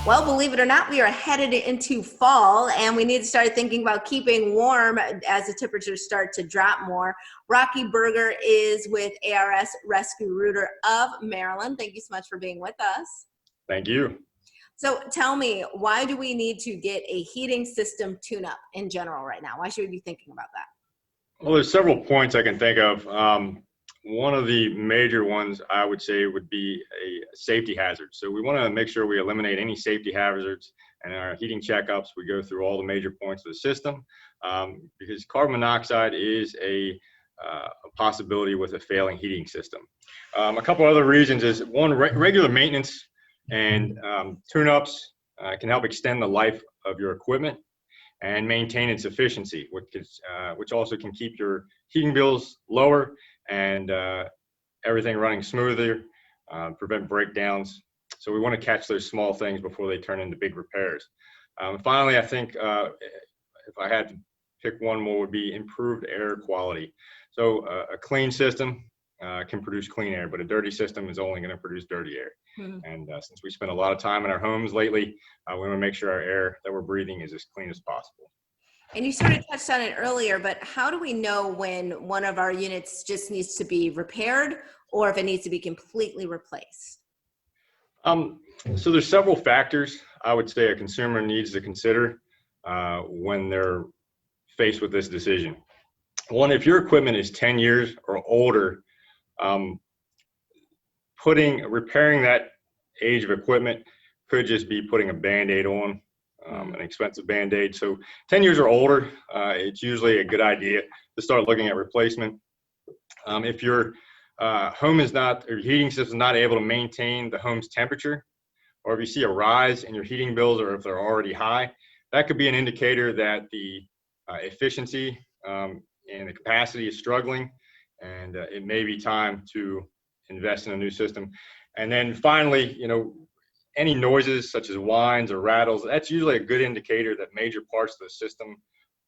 Well, believe it or not, we are headed into fall and we need to start thinking about keeping warm as the temperatures start to drop more. Rocky Berger is with ARS Rescue Rooter of Maryland. Thank you so much for being with us. Thank you. So tell me, why do we need to get a heating system tune-up in general right now? Why should we be thinking about that? Well, there's several points I can think of. One of the major ones I would say would be a safety hazard. So we want to make sure we eliminate any safety hazards, and in our heating checkups, we go through all the major points of the system because carbon monoxide is a possibility with a failing heating system. A couple other reasons is one, regular maintenance and tune-ups can help extend the life of your equipment and maintain its efficiency, which also can keep your heating bills lower and everything running smoother, prevent breakdowns. So we want to catch those small things before they turn into big repairs. Finally, I think if I had to pick one more, would be improved air quality. So a clean system can produce clean air, but a dirty system is only going to produce dirty air. Mm-hmm. And since we spend a lot of time in our homes lately, we want to make sure our air that we're breathing is as clean as possible. And you sort of touched on it earlier, but how do we know when one of our units just needs to be repaired or if it needs to be completely replaced? So there's several factors I would say a consumer needs to consider when they're faced with this decision. One, if your equipment is 10 years or older, repairing that age of equipment could just be putting a Band-Aid on, an expensive Band-Aid. So 10 years or older, it's usually a good idea to start looking at replacement. If your home is not, or your heating system is not able to maintain the home's temperature, or if you see a rise in your heating bills, or if they're already high, that could be an indicator that the efficiency and the capacity is struggling, and it may be time to invest in a new system. And then finally, any noises such as whines or rattles, that's usually a good indicator that major parts of the system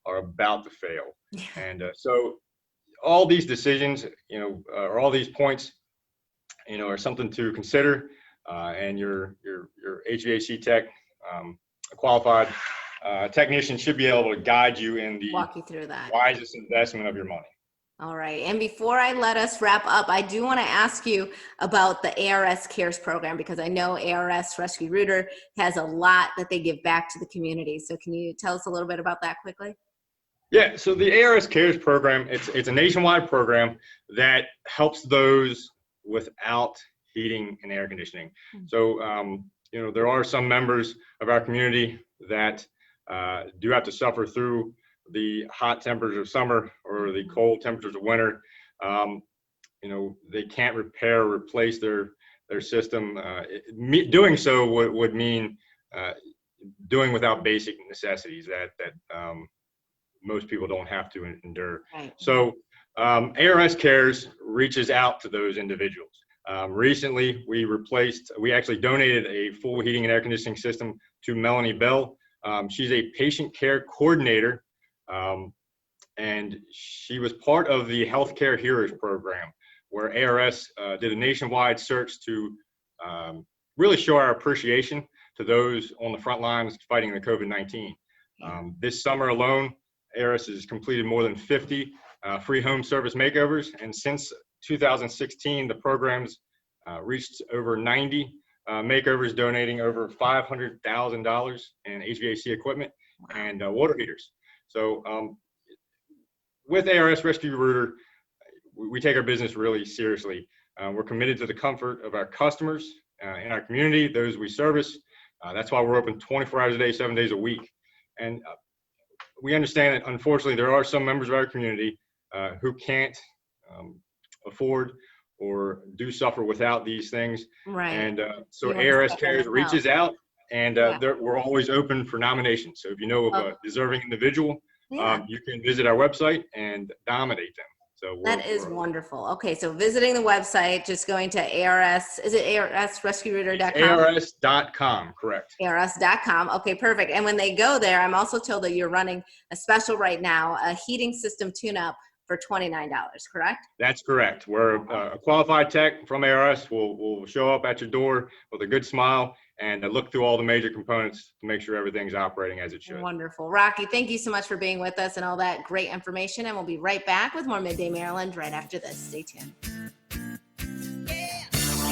are about to fail. Yeah. And so all these decisions, or all these points, are something to consider. And your HVAC tech, a qualified technician, should be able to guide you in the walk you through that wisest investment of your money. All right. And before I let us wrap up, I do want to ask you about the Ars Cares Program, because I know ARS Rescue Rooter has a lot that they give back to the community. So can you tell us a little bit about that quickly? Yeah, so the Ars Cares Program, it's a nationwide program that helps those without heating and air conditioning. So, there are some members of our community that do have to suffer through the hot temperatures of summer or the cold temperatures of winter. They can't repair or replace their system. Doing so would mean doing without basic necessities that most people don't have to endure. Right. So ARS Cares reaches out to those individuals. Recently, we actually donated a full heating and air conditioning system to Melanie Bell. She's a patient care coordinator, and she was part of the Healthcare Heroes program, where ARS did a nationwide search to really show our appreciation to those on the front lines fighting the COVID-19. This summer alone, ARS has completed more than 50 free home service makeovers, and since 2016, the program's reached over 90 makeovers, donating over $500,000 in HVAC equipment and water heaters. So with ARS Rescue Rooter, we take our business really seriously. We're committed to the comfort of our customers in our community, those we service. That's why we're open 24 hours a day, 7 days a week. And we understand that, unfortunately, there are some members of our community who can't afford or do suffer without these things. Right. And so ARS Cares reaches out, and we're always open for nominations. So if you know of a deserving individual, you can visit our website and nominate them. So that is wonderful. Okay, so visiting the website, just going to ARS, is it arsrescuerooter.com? ARS.com, correct. ARS.com. Okay, perfect. And when they go there, I'm also told that you're running a special right now, a heating system tune-up for $29, correct? That's correct. We're a qualified tech from ARS. We'll show up at your door with a good smile and look through all the major components to make sure everything's operating as it should. Wonderful. Rocky, thank you so much for being with us and all that great information. And we'll be right back with more Midday Maryland right after this. Stay tuned.